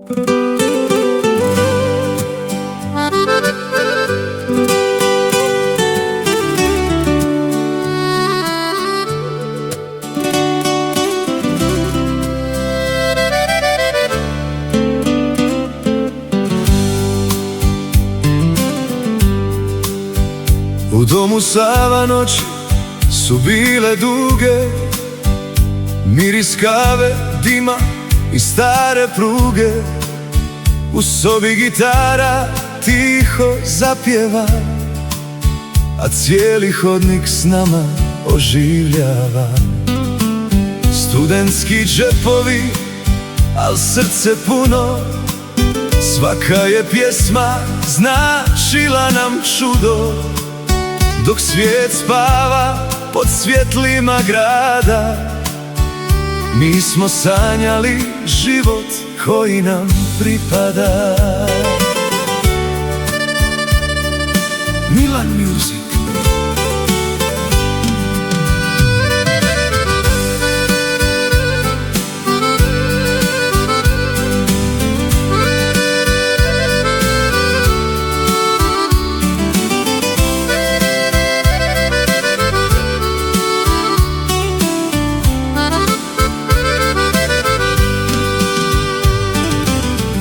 U domu Sava noći su bile duge, miris kave, dima i stare pruge. U sobi gitara tiho zapjeva, a cijeli hodnik s nama oživljava. Studentski džepovi, al srce puno, svaka je pjesma značila nam čudo. Dok svijet spava pod svjetlima grada, mi smo sanjali život koji nam pripada. Milan Music.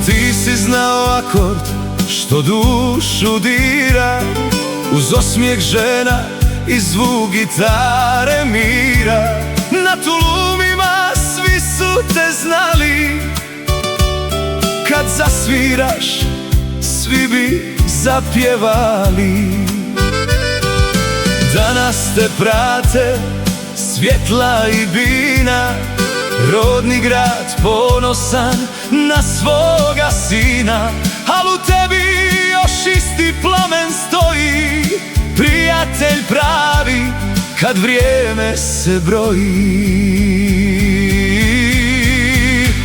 Ti si znao akord što dušu dira, uz osmijeh žena i zvuk gitare mira. Na tulumima svi su te znali, kad zasviraš svi bi zapjevali. Danas te prate svjetla i bina, rodni grad ponosan na svoga sina. Al u tebi još isti plamen stoji, prijatelj pravi kad vrijeme se broji.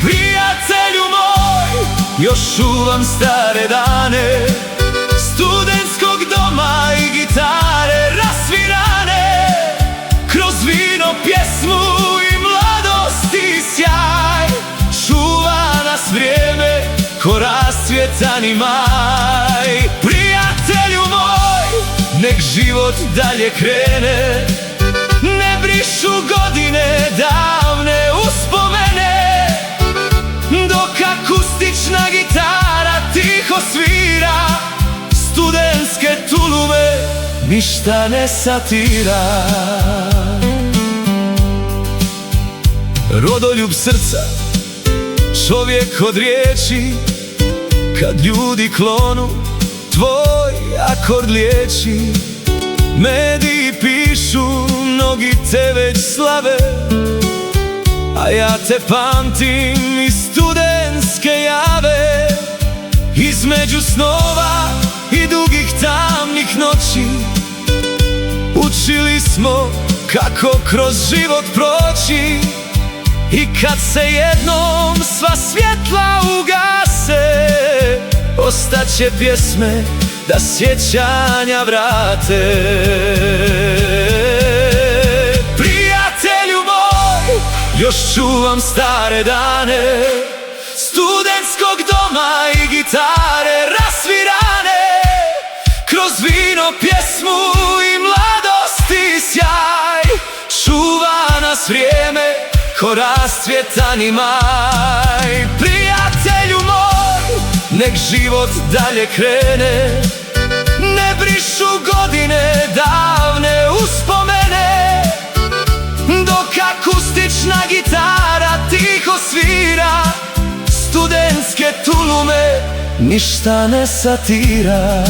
Prijatelju moj, još čuvam stare dane, studentskog doma i gitare rasvirane. Kroz vino, pjesmu i mladosti sjaj, čuva nas vrijeme ko rasvjetani maj. Prijatelju moj, nek život dalje krene, ne brišu godine davne uspomene. Dok akustična gitara tiho svira, studentske tulume ništa ne satira. Rodoljub srca, čovjek od riječi, kad ljudi klonu, tvoj akord liječi. Mediji pišu, mnogi te već slave, a ja te pamtim iz studentske jave. Između snova i dugih tamnih noći, učili smo kako kroz život proći. I kad se jednom sva svjetla ugase, ostaće pjesme da sjećanja vrate. Prijatelju moj, još čuvam stare dane, studentskog doma i gitare rasvirane. Kroz vino, pjesmu i mladosti sjaj, čuva nas vrijeme ko rasvjetani maj. Prijatelju moj, nek život dalje krene, ne brišu godine davne uspomene. Dok akustična gitara tiho svira, studentske tulume ništa ne satira.